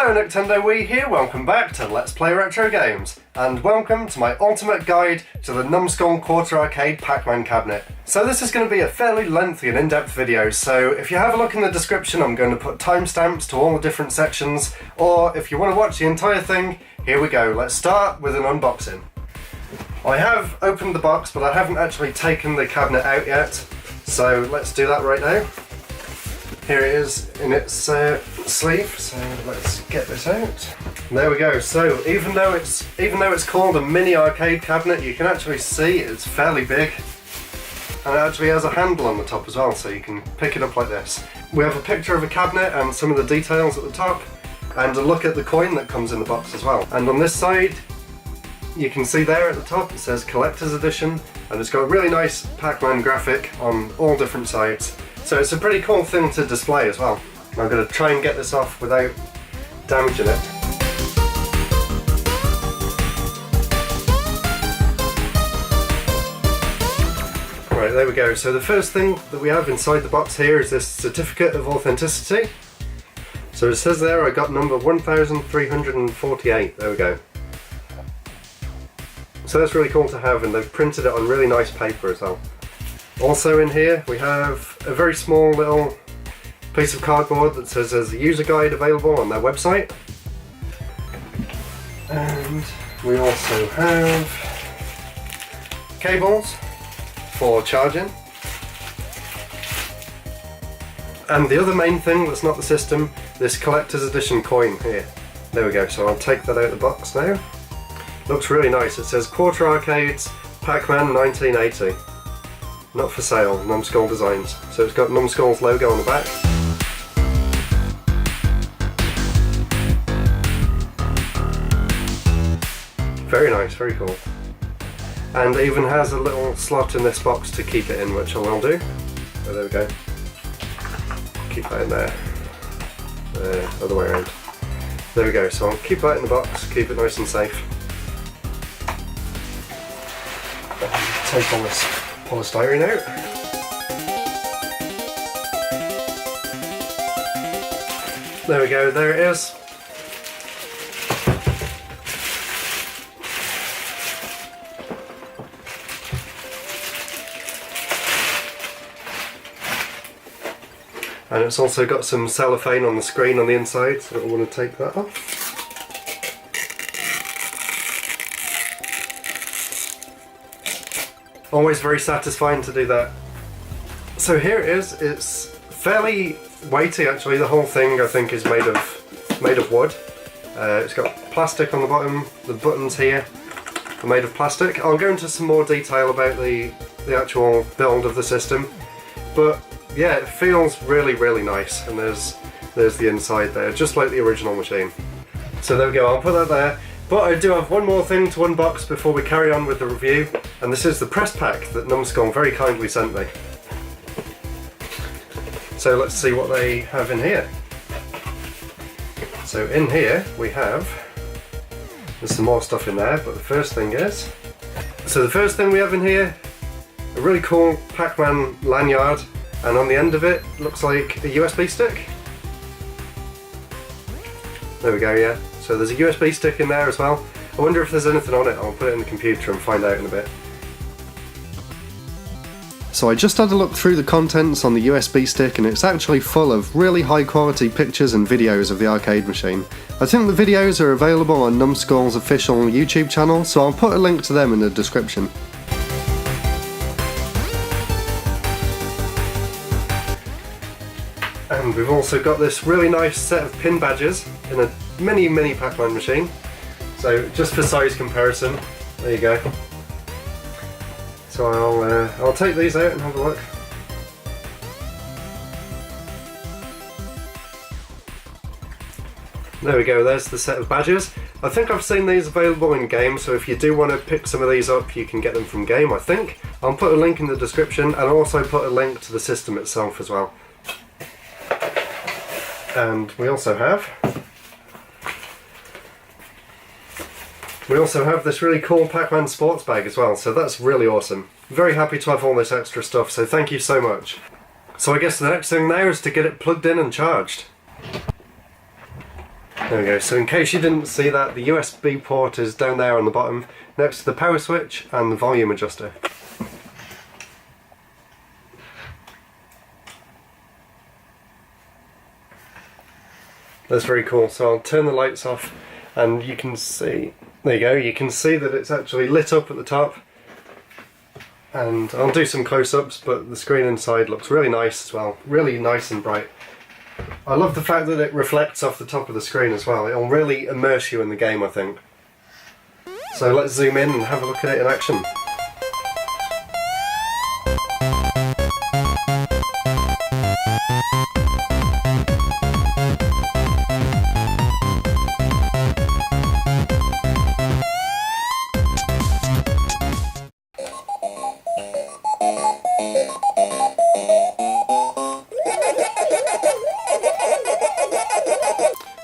Hello Nintendo Wii here, welcome back to Let's Play Retro Games, and welcome to my ultimate guide to the Numskull Quarter Arcade Pac-Man cabinet. So this is going to be a fairly lengthy and in-depth video, so if you have a look in the description I'm going to put timestamps to all the different sections, or if you want to watch the entire thing, here we go. Let's start with an unboxing. I have opened the box, but I haven't actually taken the cabinet out yet, so let's do that right now. Here it is in its sleeve, so let's get this out. There we go. So even though it's called a mini arcade cabinet, you can actually see it's fairly big, and it actually has a handle on the top as well, so you can pick it up like this. We have a picture of a cabinet and some of the details at the top, and a look at the coin that comes in the box as well. And on this side, you can see there at the top it says Collector's Edition, and it's got a really nice Pac-Man graphic on all different sides. So it's a pretty cool thing to display as well. I'm going to try and get this off without damaging it. Right, there we go. So the first thing that we have inside the box here is this certificate of authenticity. So it says there I got number 1348. There we go. So that's really cool to have, and they've printed it on really nice paper as well. Also in here we have a very small little piece of cardboard that says there's a user guide available on their website. And we also have cables for charging. And the other main thing that's not the system, this Collector's Edition coin here. There we go, so I'll take that out of the box now. Looks really nice. It says Quarter Arcades Pac-Man 1980. Not for sale, Numskull Designs. So it's got Numskull's logo on the back. Very nice, very cool. And it even has a little slot in this box to keep it in, which I will do. So there we go. Keep that in there. Other way around. There we go, so I'll keep that in the box, keep it nice and safe. Take all this polystyrene out. There we go, there it is. And it's also got some cellophane on the screen on the inside, so I want to take that off. Always very satisfying to do that. So here it is. It's fairly weighty actually. The whole thing I think is made of wood. It's got plastic on the bottom. The buttons here are made of plastic. I'll go into some more detail about the actual build of the system. But yeah, it feels really nice. And there's the inside there, just like the original machine. So there we go. I'll put that there. But I do have one more thing to unbox before we carry on with the review, and this is the Press Pac that Numskull very kindly sent me. So let's see what they have in here. So in here we have, there's some more stuff in there, but the first thing we have in here, a really cool Pac-Man lanyard, and on the end of it looks like a USB stick. There we go, yeah. So there's a USB stick in there as well. I wonder if there's anything on it. I'll put it in the computer and find out in a bit. So I just had a look through the contents on the USB stick, and it's actually full of really high quality pictures and videos of the arcade machine. I think the videos are available on Numskull's official YouTube channel, so I'll put a link to them in the description. And we've also got this really nice set of pin badges in a mini Pac-Man machine. So just for size comparison, there you go. So I'll take these out and have a look. There we go, there's the set of badges. I think I've seen these available in game, so if you do want to pick some of these up you can get them from game, I think. I'll put a link in the description, and I'll also put a link to the system itself as well. And we also have this really cool Pac-Man sports bag as well, so that's really awesome. Very happy to have all this extra stuff, so thank you so much. So I guess the next thing now is to get it plugged in and charged. There we go, so in case you didn't see that, the USB port is down there on the bottom, next to the power switch and the volume adjuster. That's very cool, so I'll turn the lights off and you can see, there you go, you can see that it's actually lit up at the top. And I'll do some close-ups, but the screen inside looks really nice as well, really nice and bright. I love the fact that it reflects off the top of the screen as well. It'll really immerse you in the game, I think. So let's zoom in and have a look at it in action.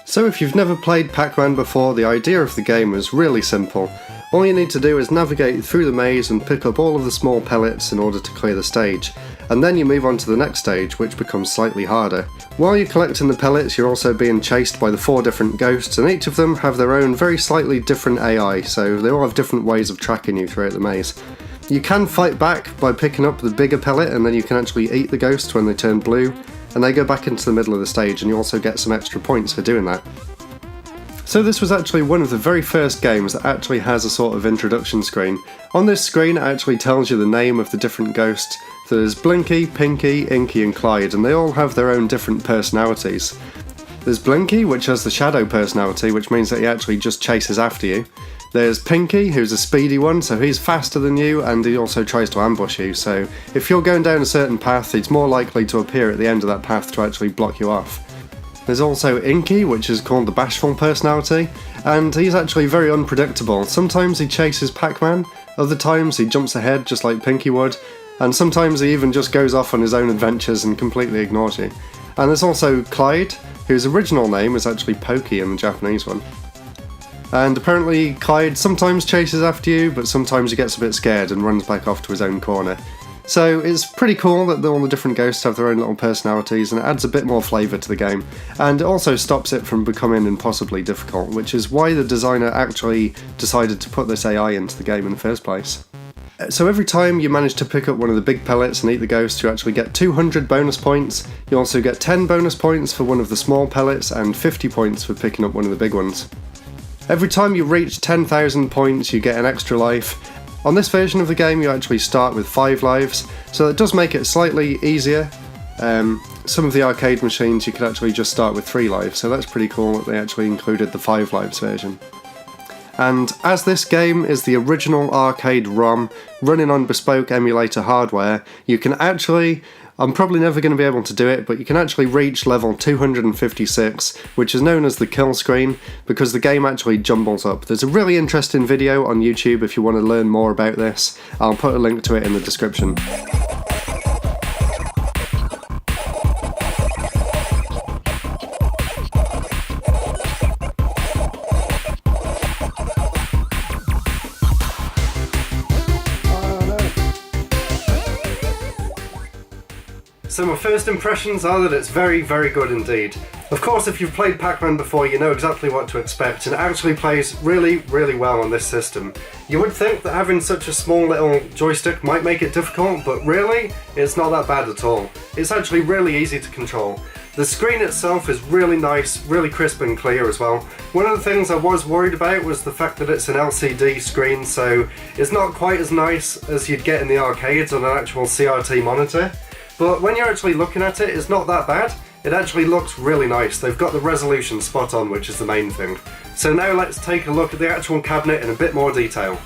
So if you've never played Pac-Man before, the idea of the game was really simple. All you need to do is navigate through the maze and pick up all of the small pellets in order to clear the stage, and then you move on to the next stage, which becomes slightly harder. While you're collecting the pellets, you're also being chased by the 4 different ghosts, and each of them have their own very slightly different AI, so they all have different ways of tracking you throughout the maze. You can fight back by picking up the bigger pellet, and then you can actually eat the ghosts when they turn blue, and they go back into the middle of the stage, and you also get some extra points for doing that. So this was actually one of the very first games that actually has a sort of introduction screen. On this screen it actually tells you the name of the different ghosts. There's Blinky, Pinky, Inky and Clyde, and they all have their own different personalities. There's Blinky, which has the shadow personality, which means that he actually just chases after you. There's Pinky, who's a speedy one, so he's faster than you, and he also tries to ambush you, so if you're going down a certain path, he's more likely to appear at the end of that path to actually block you off. There's also Inky, which is called the bashful personality, and he's actually very unpredictable. Sometimes he chases Pac-Man, other times he jumps ahead just like Pinky would, and sometimes he even just goes off on his own adventures and completely ignores you. And there's also Clyde, whose original name is actually Pokey in the Japanese one. And apparently Clyde sometimes chases after you, but sometimes he gets a bit scared and runs back off to his own corner. So it's pretty cool that all the different ghosts have their own little personalities, and it adds a bit more flavour to the game. And it also stops it from becoming impossibly difficult, which is why the designer actually decided to put this AI into the game in the first place. So every time you manage to pick up one of the big pellets and eat the ghost, you actually get 200 bonus points. You also get 10 bonus points for one of the small pellets and 50 points for picking up one of the big ones. Every time you reach 10,000 points, you get an extra life. On this version of the game, you actually start with 5 lives, so it does make it slightly easier. Some of the arcade machines you could actually just start with 3 lives, so that's pretty cool that they actually included the 5 lives version. And as this game is the original arcade ROM running on bespoke emulator hardware, you can actually, I'm probably never going to be able to do it, but you can actually reach level 256, which is known as the kill screen, because the game actually jumbles up. There's a really interesting video on YouTube if you want to learn more about this. I'll put a link to it in the description. So my first impressions are that it's very, very good indeed. Of course, if you've played Pac-Man before, you know exactly what to expect, and it actually plays really, really well on this system. You would think that having such a small little joystick might make it difficult, but really, it's not that bad at all. It's actually really easy to control. The screen itself is really nice, really crisp and clear as well. One of the things I was worried about was the fact that it's an LCD screen, so it's not quite as nice as you'd get in the arcades on an actual CRT monitor. But when you're actually looking at it, it's not that bad. It actually looks really nice. They've got the resolution spot on, which is the main thing. So now let's take a look at the actual cabinet in a bit more detail.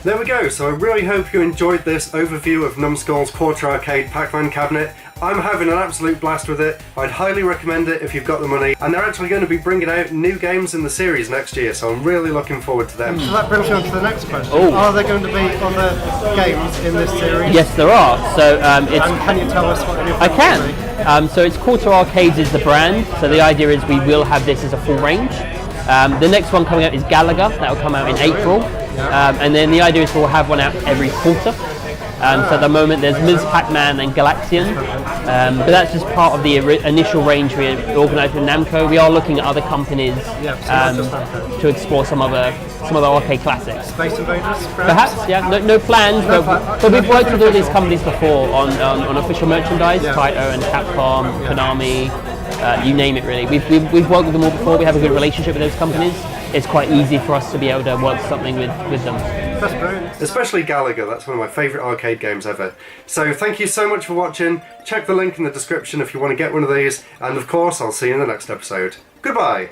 There we go, so I really hope you enjoyed this overview of Numskull's Quarter Arcade Pac-Man cabinet. I'm having an absolute blast with it. I'd highly recommend it if you've got the money. And they're actually going to be bringing out new games in the series next year, so I'm really looking forward to them. So that brings me on to the next question. Oh. Are there going to be other games in this series? Yes, there are. So it's. And can you tell us what any of I them can. will be? So it's Quarter Arcades is the brand. So the idea is we will have this as a full range. The next one coming out is Galaga. That will come out in April. And then the idea is we'll have one out every quarter. So at the moment there's Ms. Pac-Man and Galaxian, but that's just part of the initial range we organised with Namco. We are looking at other companies to explore some other arcade classics. Space Invaders, Perhaps, yeah, no plans, but we've worked with all these companies before on official merchandise, Taito and Capcom, Konami, you name it really. We've worked with them all before, we have a good relationship with those companies. It's quite easy for us to be able to work something with them. That's brilliant. Especially Galaga, that's one of my favourite arcade games ever. So thank you so much for watching. Check the link in the description if you want to get one of these, and of course I'll see you in the next episode. Goodbye!